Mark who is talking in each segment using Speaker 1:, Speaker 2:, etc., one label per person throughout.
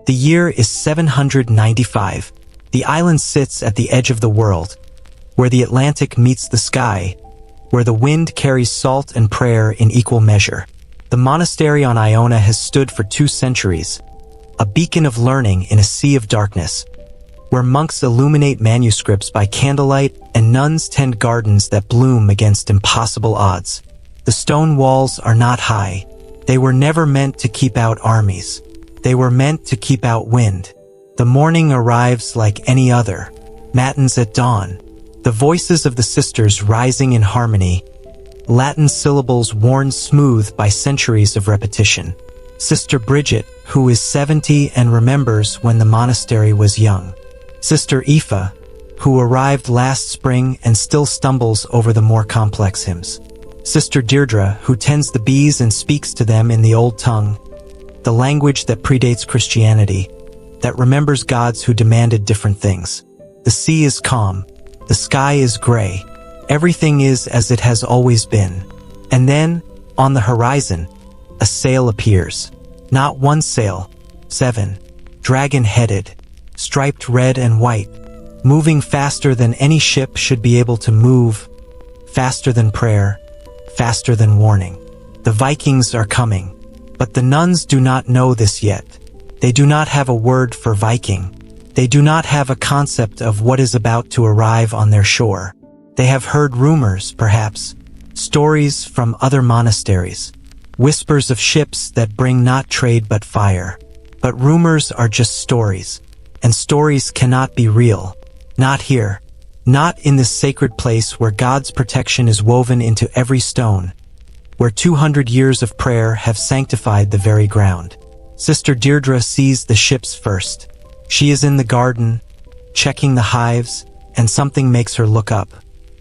Speaker 1: The year is 795. The island sits at the edge of the world, where the Atlantic meets the sky, where the wind carries salt and prayer in equal measure. The monastery on Iona has stood for 2 centuries, a beacon of learning in a sea of darkness, where monks illuminate manuscripts by candlelight and nuns tend gardens that bloom against impossible odds. The stone walls are not high. They were never meant to keep out armies. They were meant to keep out wind. The morning arrives like any other, matins at dawn, the voices of the sisters rising in harmony, Latin syllables worn smooth by centuries of repetition. Sister Bridget, who is 70 and remembers when the monastery was young. Sister Epha, who arrived last spring and still stumbles over the more complex hymns. Sister Deirdre, who tends the bees and speaks to them in the old tongue, the language that predates Christianity, that remembers gods who demanded different things. The sea is calm. The sky is gray. Everything is as it has always been. And then, on the horizon, a sail appears. Not one sail, 7. Dragon-headed, striped red and white, moving faster than any ship should be able to move, faster than prayer, faster than warning. The Vikings are coming. But the nuns do not know this yet. They do not have a word for Viking. They do not have a concept of what is about to arrive on their shore. They have heard rumors, perhaps, stories from other monasteries, whispers of ships that bring not trade but fire. But rumors are just stories, and stories cannot be real. Not here. Not in this sacred place where God's protection is woven into every stone, where 200 years of prayer have sanctified the very ground. Sister Deirdre sees the ships first. She is in the garden, checking the hives, and something makes her look up.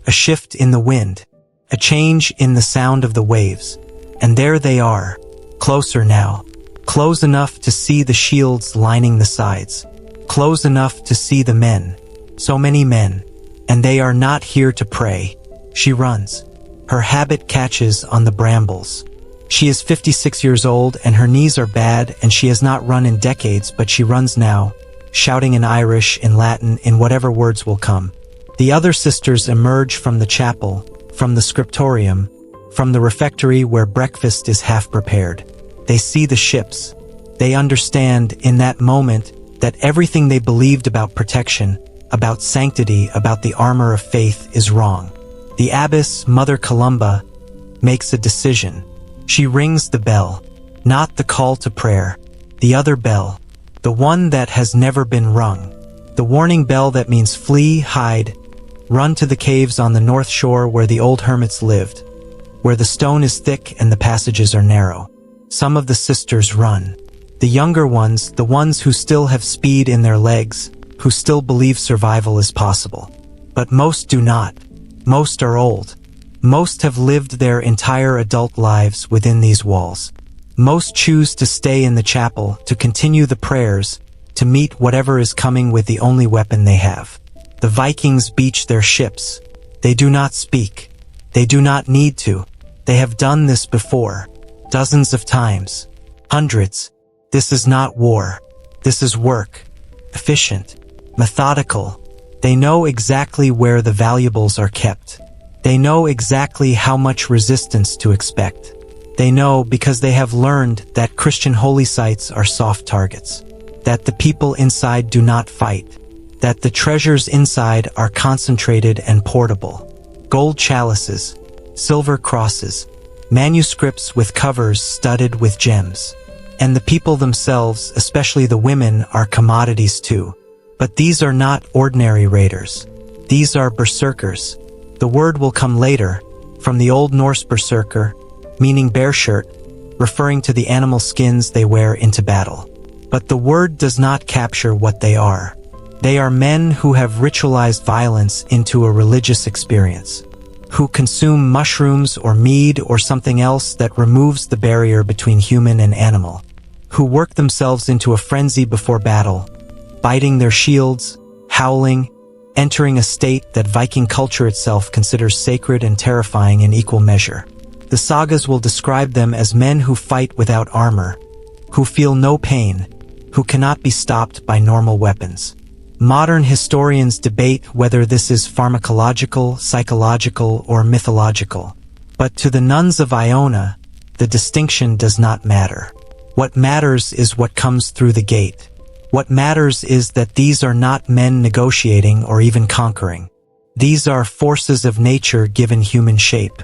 Speaker 1: A shift in the wind, a change in the sound of the waves. And there they are, closer now, close enough to see the shields lining the sides, close enough to see the men, so many men, and they are not here to pray. She runs. Her habit catches on the brambles. She is 56 years old and her knees are bad and she has not run in decades, but she runs now, shouting in Irish, in Latin, in whatever words will come. The other sisters emerge from the chapel, from the scriptorium, from the refectory where breakfast is half prepared. They see the ships. They understand in that moment that everything they believed about protection, about sanctity, about the armor of faith is wrong. The abbess, Mother Columba, makes a decision. She rings the bell, not the call to prayer, the other bell, the one that has never been rung, the warning bell that means flee, hide, run to the caves on the north shore where the old hermits lived, where the stone is thick and the passages are narrow. Some of the sisters run. The younger ones, the ones who still have speed in their legs, who still believe survival is possible. But most do not. Most are old. Most have lived their entire adult lives within these walls. Most choose to stay in the chapel, to continue the prayers, to meet whatever is coming with the only weapon they have. The Vikings beach their ships. They do not speak. They do not need to. They have done this before. Dozens of times. Hundreds. This is not war. This is work. Efficient. Methodical. They know exactly where the valuables are kept. They know exactly how much resistance to expect. They know because they have learned that Christian holy sites are soft targets, that the people inside do not fight, that the treasures inside are concentrated and portable. Gold chalices, silver crosses, manuscripts with covers studded with gems. And the people themselves, especially the women, are commodities too. But these are not ordinary raiders. These are berserkers. The word will come later, from the Old Norse berserker, meaning bear shirt, referring to the animal skins they wear into battle. But the word does not capture what they are. They are men who have ritualized violence into a religious experience, who consume mushrooms or mead or something else that removes the barrier between human and animal, who work themselves into a frenzy before battle, biting their shields, howling, entering a state that Viking culture itself considers sacred and terrifying in equal measure. The sagas will describe them as men who fight without armor, who feel no pain, who cannot be stopped by normal weapons. Modern historians debate whether this is pharmacological, psychological, or mythological. But to the nuns of Iona, the distinction does not matter. What matters is what comes through the gate. What matters is that these are not men negotiating or even conquering. These are forces of nature given human shape.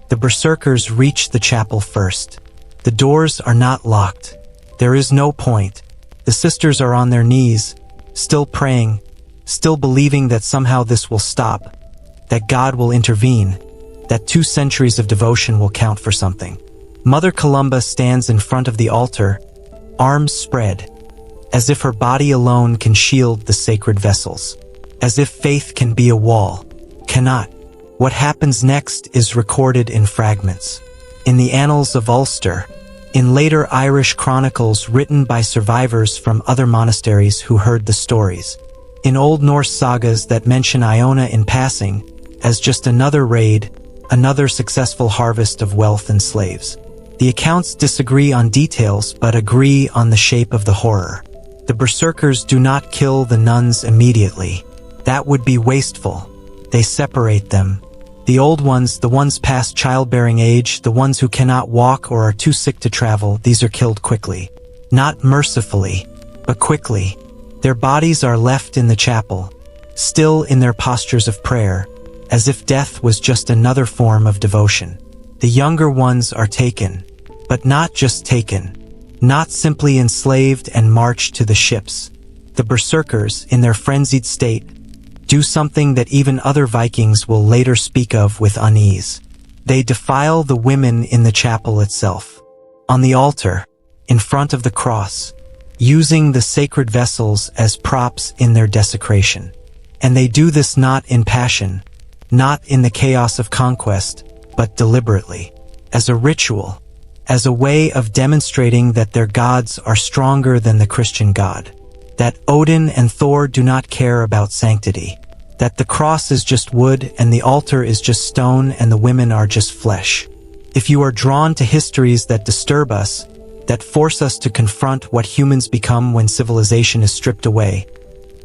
Speaker 1: The berserkers reach the chapel first. The doors are not locked. There is no point. The sisters are on their knees, still praying, still believing that somehow this will stop, that God will intervene, that 2 centuries of devotion will count for something. Mother Columba stands in front of the altar, arms spread, as if her body alone can shield the sacred vessels, as if faith can be a wall. Cannot. What happens next is recorded in fragments, in the annals of Ulster, in later Irish chronicles written by survivors from other monasteries who heard the stories, in Old Norse sagas that mention Iona in passing as just another raid, another successful harvest of wealth and slaves. The accounts disagree on details but agree on the shape of the horror. The berserkers do not kill the nuns immediately. That would be wasteful. They separate them. The old ones, the ones past childbearing age, the ones who cannot walk or are too sick to travel, these are killed quickly. Not mercifully, but quickly. Their bodies are left in the chapel, still in their postures of prayer, as if death was just another form of devotion. The younger ones are taken, but not just taken, not simply enslaved and marched to the ships. The berserkers, in their frenzied state, do something that even other Vikings will later speak of with unease. They defile the women in the chapel itself, on the altar, in front of the cross, using the sacred vessels as props in their desecration. And they do this not in passion, not in the chaos of conquest, but deliberately, as a ritual, as a way of demonstrating that their gods are stronger than the Christian God, that Odin and Thor do not care about sanctity, that the cross is just wood and the altar is just stone and the women are just flesh. If you are drawn to histories that disturb us, that force us to confront what humans become when civilization is stripped away,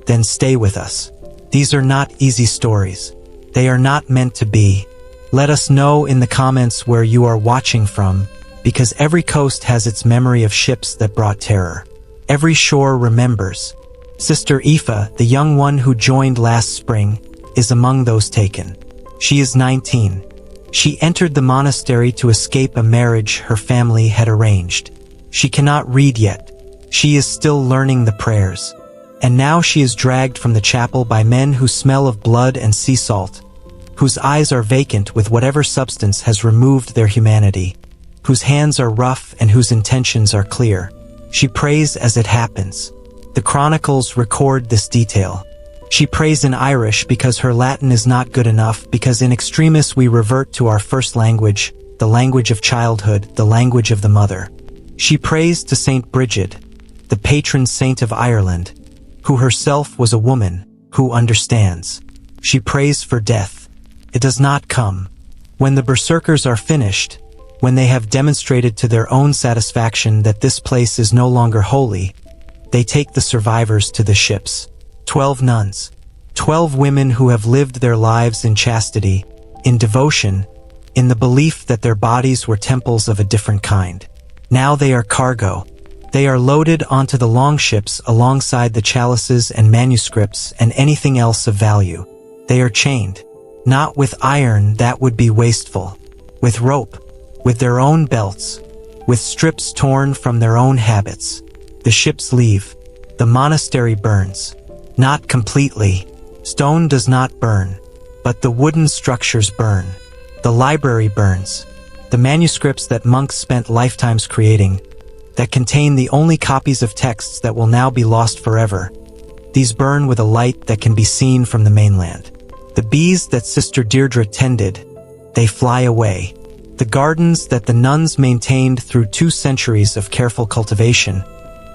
Speaker 1: then stay with us. These are not easy stories. They are not meant to be. Let us know in the comments where you are watching from, because every coast has its memory of ships that brought terror. Every shore remembers. Sister Epha, the young one who joined last spring, is among those taken. She is 19. She entered the monastery to escape a marriage her family had arranged. She cannot read yet. She is still learning the prayers. And now she is dragged from the chapel by men who smell of blood and sea salt, whose eyes are vacant with whatever substance has removed their humanity, whose hands are rough and whose intentions are clear. She prays as it happens. The chronicles record this detail. She prays in Irish because her Latin is not good enough, because in extremis we revert to our first language, the language of childhood, the language of the mother. She prays to Saint Bridget, the patron saint of Ireland, who herself was a woman who understands. She prays for death. It does not come. When the berserkers are finished, when they have demonstrated to their own satisfaction that this place is no longer holy, they take the survivors to the ships. 12 nuns. 12 women who have lived their lives in chastity, in devotion, in the belief that their bodies were temples of a different kind. Now they are cargo. They are loaded onto the longships alongside the chalices and manuscripts and anything else of value. They are chained. Not with iron, that would be wasteful. With rope. With their own belts. With strips torn from their own habits. The ships leave. The monastery burns. Not completely. Stone does not burn. But the wooden structures burn. The library burns. The manuscripts that monks spent lifetimes creating, that contain the only copies of texts that will now be lost forever. These burn with a light that can be seen from the mainland. The bees that Sister Deirdre tended, they fly away. The gardens that the nuns maintained through 2 centuries of careful cultivation,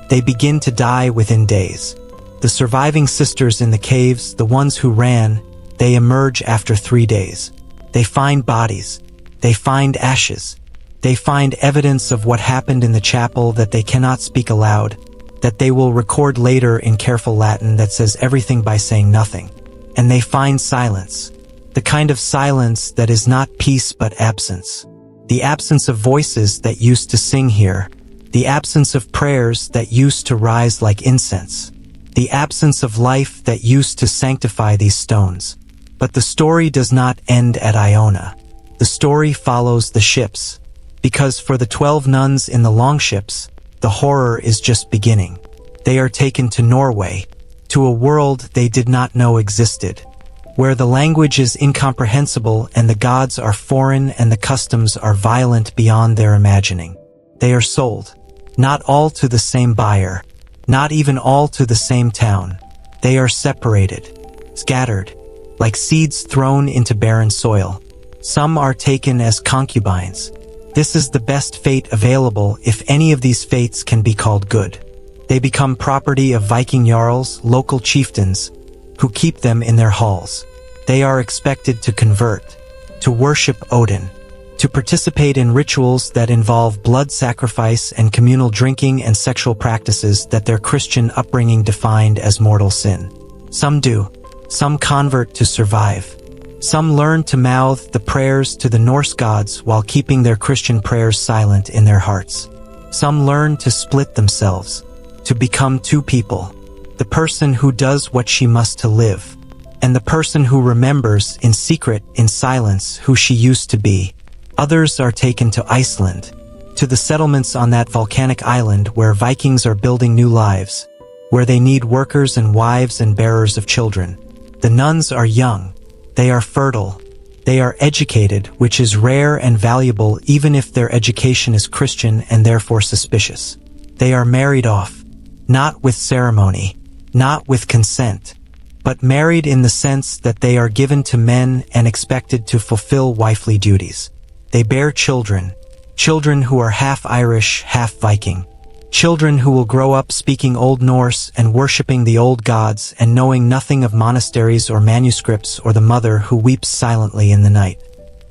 Speaker 1: they begin to die within days. The surviving sisters in the caves, the ones who ran, they emerge after 3 days. They find bodies. They find ashes. They find evidence of what happened in the chapel that they cannot speak aloud, that they will record later in careful Latin that says everything by saying nothing. And they find silence. The kind of silence that is not peace but absence. The absence of voices that used to sing here. The absence of prayers that used to rise like incense. The absence of life that used to sanctify these stones. But the story does not end at Iona. The story follows the ships. Because for the 12 nuns in the longships, the horror is just beginning. They are taken to Norway, to a world they did not know existed, where the language is incomprehensible and the gods are foreign and the customs are violent beyond their imagining. They are sold, not all to the same buyer, not even all to the same town. They are separated, scattered, like seeds thrown into barren soil. Some are taken as concubines. This is the best fate available if any of these fates can be called good. They become property of Viking jarls, local chieftains, who keep them in their halls. They are expected to convert, to worship Odin, to participate in rituals that involve blood sacrifice and communal drinking and sexual practices that their Christian upbringing defined as mortal sin. Some do. Some convert to survive. Some learn to mouth the prayers to the Norse gods while keeping their Christian prayers silent in their hearts. Some learn to split themselves, to become two people, the person who does what she must to live, and the person who remembers in secret, in silence, who she used to be. Others are taken to Iceland, to the settlements on that volcanic island where Vikings are building new lives, where they need workers and wives and bearers of children. The nuns are young, they are fertile, they are educated, which is rare and valuable even if their education is Christian and therefore suspicious. They are married off, not with ceremony, not with consent, but married in the sense that they are given to men and expected to fulfill wifely duties. They bear children, children who are half Irish, half Viking, children who will grow up speaking Old Norse and worshipping the old gods and knowing nothing of monasteries or manuscripts or the mother who weeps silently in the night.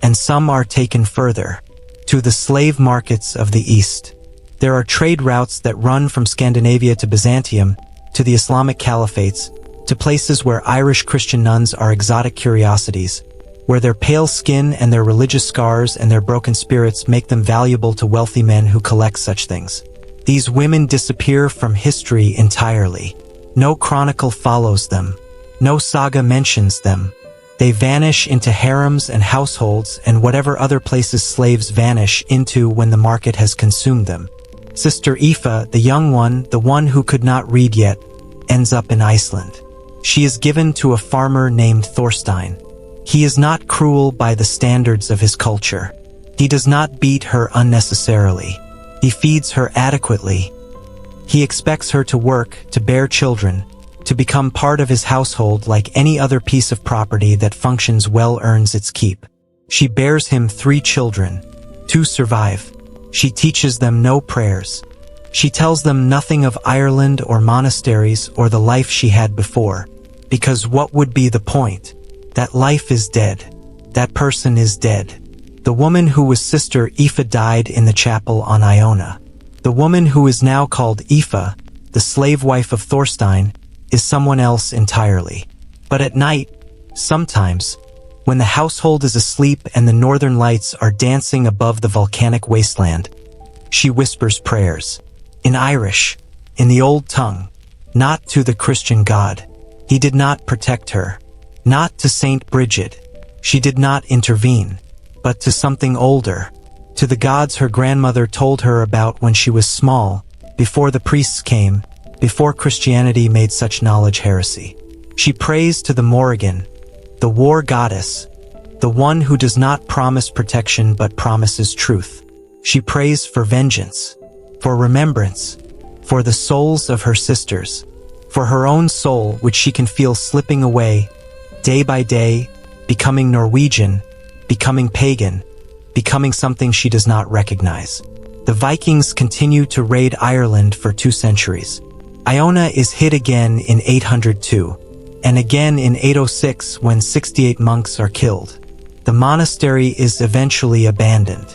Speaker 1: And some are taken further, to the slave markets of the East. There are trade routes that run from Scandinavia to Byzantium, to the Islamic caliphates, to places where Irish Christian nuns are exotic curiosities, where their pale skin and their religious scars and their broken spirits make them valuable to wealthy men who collect such things. These women disappear from history entirely. No chronicle follows them. No saga mentions them. They vanish into harems and households and whatever other places slaves vanish into when the market has consumed them. Sister Epha, the young one, the one who could not read yet, ends up in Iceland. She is given to a farmer named Thorstein. He is not cruel by the standards of his culture. He does not beat her unnecessarily. He feeds her adequately. He expects her to work, to bear children, to become part of his household like any other piece of property that functions well earns its keep. She bears him 3 children. 2 survive. She teaches them no prayers. She tells them nothing of Ireland or monasteries or the life she had before, because what would be the point? That life is dead. That person is dead. The woman who was Sister Epha died in the chapel on Iona. The woman who is now called Epha, the slave wife of Thorstein, is someone else entirely. But at night, sometimes, when the household is asleep and the northern lights are dancing above the volcanic wasteland, she whispers prayers. In Irish, in the old tongue, not to the Christian God. He did not protect her. Not to Saint Bridget. She did not intervene. But to something older, to the gods her grandmother told her about when she was small, before the priests came, before Christianity made such knowledge heresy. She prays to the Morrigan, the war goddess, the one who does not promise protection but promises truth. She prays for vengeance, for remembrance, for the souls of her sisters, for her own soul which she can feel slipping away, day by day, becoming Norwegian, becoming pagan, becoming something she does not recognize. The Vikings continue to raid Ireland for 2 centuries. Iona is hit again in 802, and again in 806 when 68 monks are killed. The monastery is eventually abandoned.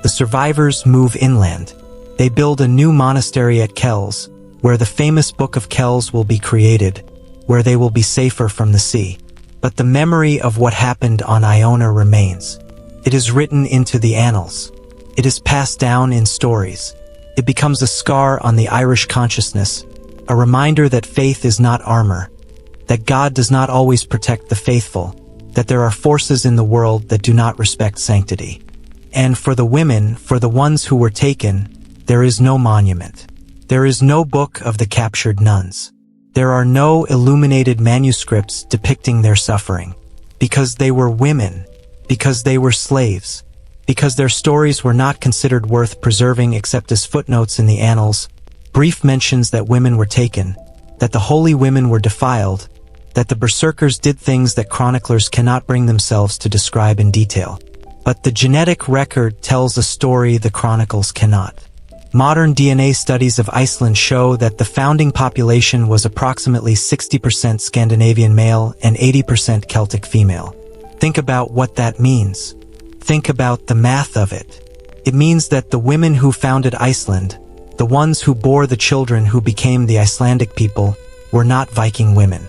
Speaker 1: The survivors move inland. They build a new monastery at Kells, where the famous Book of Kells will be created, where they will be safer from the sea. But the memory of what happened on Iona remains. It is written into the annals. It is passed down in stories. It becomes a scar on the Irish consciousness, a reminder that faith is not armor, that God does not always protect the faithful, that there are forces in the world that do not respect sanctity. And for the women, for the ones who were taken, there is no monument. There is no book of the captured nuns. There are no illuminated manuscripts depicting their suffering, because they were women, because they were slaves, because their stories were not considered worth preserving except as footnotes in the annals, brief mentions that women were taken, that the holy women were defiled, that the berserkers did things that chroniclers cannot bring themselves to describe in detail. But the genetic record tells a story the chronicles cannot. Modern DNA studies of Iceland show that the founding population was approximately 60% Scandinavian male and 80% Celtic female. Think about what that means. Think about the math of it. It means that the women who founded Iceland, the ones who bore the children who became the Icelandic people, were not Viking women.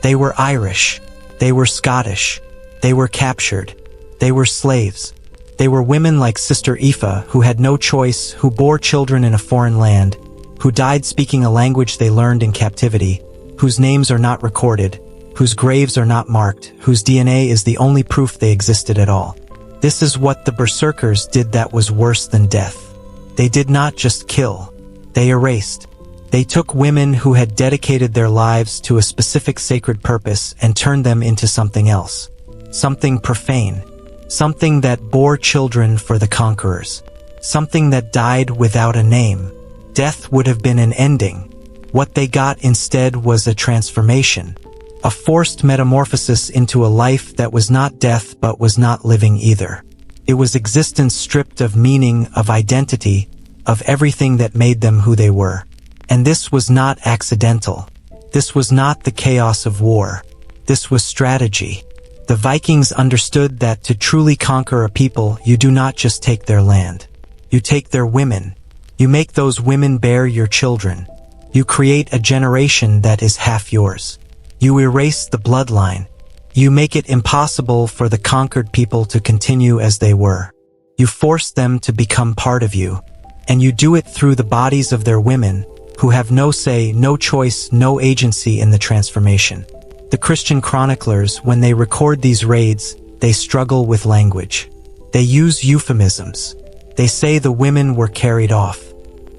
Speaker 1: They were Irish. They were Scottish. They were captured. They were slaves. They were women like Sister Epha who had no choice, who bore children in a foreign land, who died speaking a language they learned in captivity, whose names are not recorded, whose graves are not marked, whose DNA is the only proof they existed at all. This is what the berserkers did that was worse than death. They did not just kill. They erased. They took women who had dedicated their lives to a specific sacred purpose and turned them into something else. Something profane. Something that bore children for the conquerors. Something that died without a name. Death would have been an ending. What they got instead was a transformation. A forced metamorphosis into a life that was not death but was not living either. It was existence stripped of meaning, of identity, of everything that made them who they were. And this was not accidental. This was not the chaos of war. This was strategy. The Vikings understood that to truly conquer a people, you do not just take their land. You take their women. You make those women bear your children. You create a generation that is half yours. You erase the bloodline. You make it impossible for the conquered people to continue as they were. You force them to become part of you. And you do it through the bodies of their women, who have no say, no choice, no agency in the transformation. The Christian chroniclers, when they record these raids, they struggle with language. They use euphemisms. They say the women were carried off.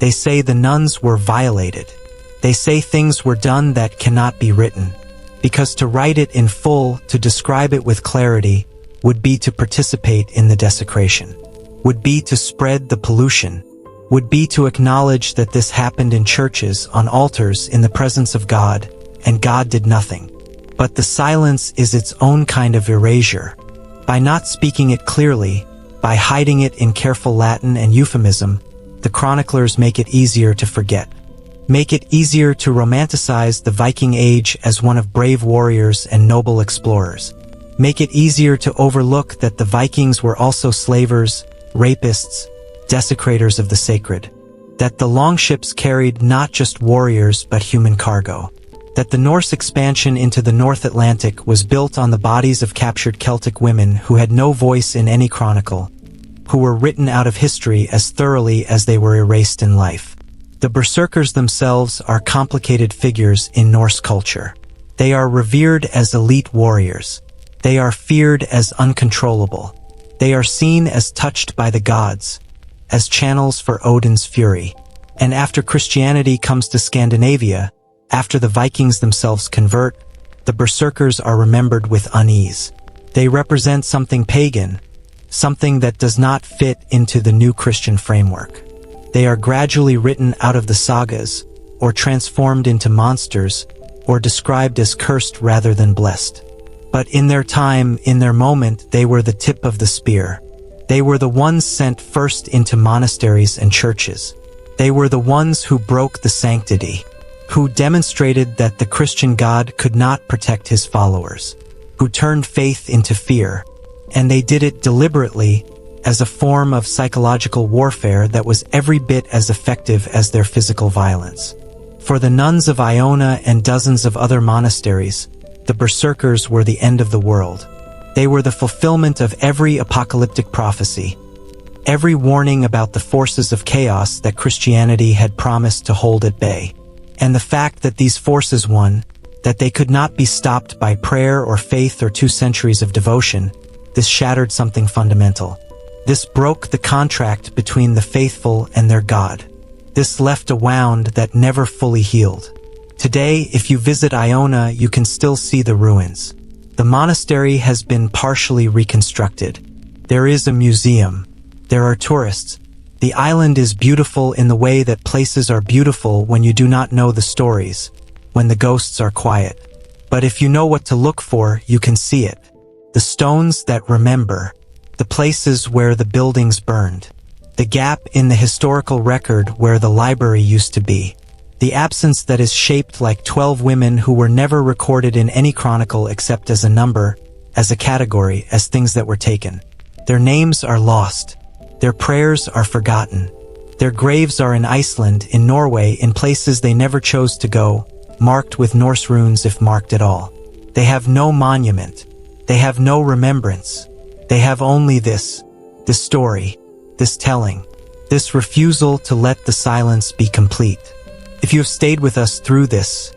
Speaker 1: They say the nuns were violated. They say things were done that cannot be written. Because to write it in full, to describe it with clarity, would be to participate in the desecration. Would be to spread the pollution. Would be to acknowledge that this happened in churches, on altars, in the presence of God, and God did nothing. But the silence is its own kind of erasure. By not speaking it clearly, by hiding it in careful Latin and euphemism, the chroniclers make it easier to forget. Make it easier to romanticize the Viking Age as one of brave warriors and noble explorers. Make it easier to overlook that the Vikings were also slavers, rapists, desecrators of the sacred. That the longships carried not just warriors but human cargo. That the Norse expansion into the North Atlantic was built on the bodies of captured Celtic women who had no voice in any chronicle, who were written out of history as thoroughly as they were erased in life. The berserkers themselves are complicated figures in Norse culture. They are revered as elite warriors. They are feared as uncontrollable. They are seen as touched by the gods, as channels for Odin's fury. And after Christianity comes to Scandinavia, after the Vikings themselves convert, the berserkers are remembered with unease. They represent something pagan, something that does not fit into the new Christian framework. They are gradually written out of the sagas, or transformed into monsters, or described as cursed rather than blessed. But in their time, in their moment, they were the tip of the spear. They were the ones sent first into monasteries and churches. They were the ones who broke the sanctity, who demonstrated that the Christian God could not protect his followers, who turned faith into fear, and they did it deliberately as a form of psychological warfare that was every bit as effective as their physical violence. For the nuns of Iona and dozens of other monasteries, the berserkers were the end of the world. They were the fulfillment of every apocalyptic prophecy, every warning about the forces of chaos that Christianity had promised to hold at bay. And the fact that these forces won, that they could not be stopped by prayer or faith or 2 centuries of devotion, this shattered something fundamental. This broke the contract between the faithful and their God. This left a wound that never fully healed. Today, if you visit Iona, you can still see the ruins. The monastery has been partially reconstructed. There is a museum. There are tourists. The island is beautiful in the way that places are beautiful when you do not know the stories, when the ghosts are quiet. But if you know what to look for, you can see it. The stones that remember, the places where the buildings burned, the gap in the historical record where the library used to be, the absence that is shaped like 12 women who were never recorded in any chronicle except as a number, as a category, as things that were taken. Their names are lost. Their prayers are forgotten. Their graves are in Iceland, in Norway, in places they never chose to go, marked with Norse runes if marked at all. They have no monument. They have no remembrance. They have only this story, this telling, this refusal to let the silence be complete. If you have stayed with us through this,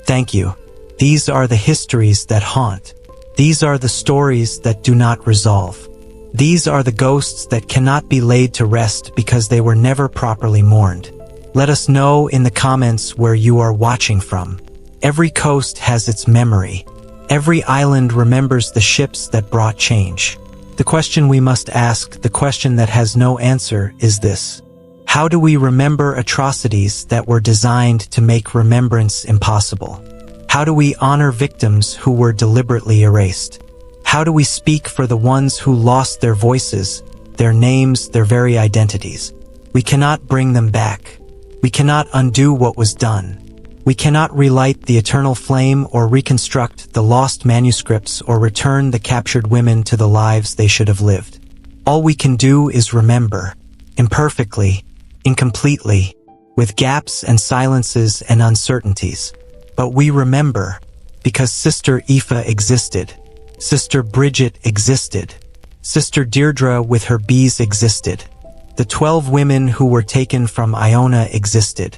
Speaker 1: thank you. These are the histories that haunt. These are the stories that do not resolve. These are the ghosts that cannot be laid to rest because they were never properly mourned. Let us know in the comments where you are watching from. Every coast has its memory. Every island remembers the ships that brought change. The question we must ask, the question that has no answer, is this: how do we remember atrocities that were designed to make remembrance impossible? How do we honor victims who were deliberately erased? How do we speak for the ones who lost their voices, their names, their very identities? We cannot bring them back. We cannot undo what was done. We cannot relight the eternal flame or reconstruct the lost manuscripts or return the captured women to the lives they should have lived. All we can do is remember, imperfectly, incompletely, with gaps and silences and uncertainties. But we remember, because Sister Epha existed. Sister Bridget existed. Sister Deirdre with her bees existed. The 12 women who were taken from Iona existed.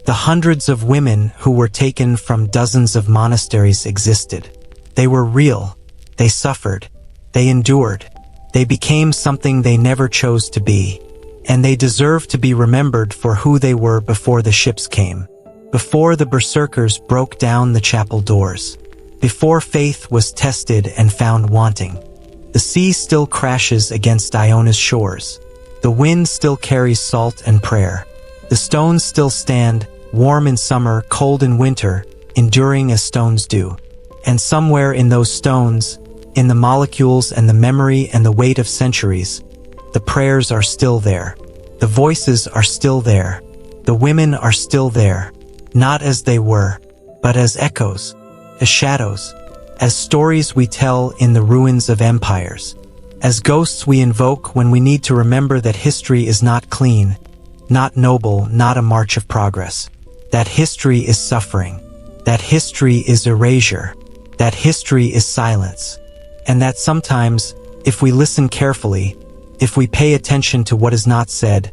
Speaker 1: The hundreds of women who were taken from dozens of monasteries existed. They were real. They suffered. They endured. They became something they never chose to be. And they deserve to be remembered for who they were before the ships came. Before the berserkers broke down the chapel doors. Before faith was tested and found wanting. The sea still crashes against Iona's shores. The wind still carries salt and prayer. The stones still stand, warm in summer, cold in winter, enduring as stones do. And somewhere in those stones, in the molecules and the memory and the weight of centuries, the prayers are still there. The voices are still there. The women are still there. Not as they were, but as echoes, as shadows, as stories we tell in the ruins of empires, as ghosts we invoke when we need to remember that history is not clean, not noble, not a march of progress. That history is suffering. That history is erasure. That history is silence. And that sometimes, if we listen carefully, if we pay attention to what is not said,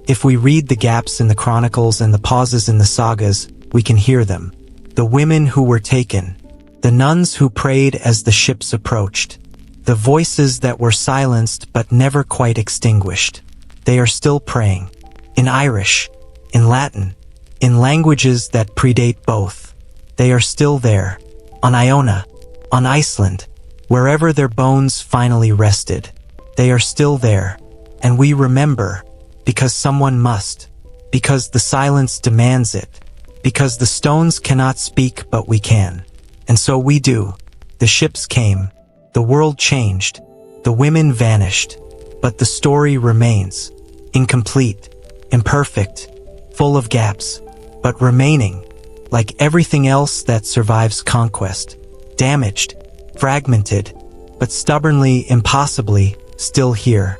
Speaker 1: if we read the gaps in the chronicles and the pauses in the sagas, we can hear them. The women who were taken, the nuns who prayed as the ships approached, the voices that were silenced but never quite extinguished. They are still praying. In Irish, in Latin, in languages that predate both. They are still there. On Iona, on Iceland, wherever their bones finally rested. They are still there. And we remember, because someone must, because the silence demands it, because the stones cannot speak but we can. And so we do. The ships came. The world changed. The women vanished. But the story remains. Incomplete. Imperfect. Full of gaps. But remaining. Like everything else that survives conquest. Damaged. Fragmented. But stubbornly, impossibly, still here.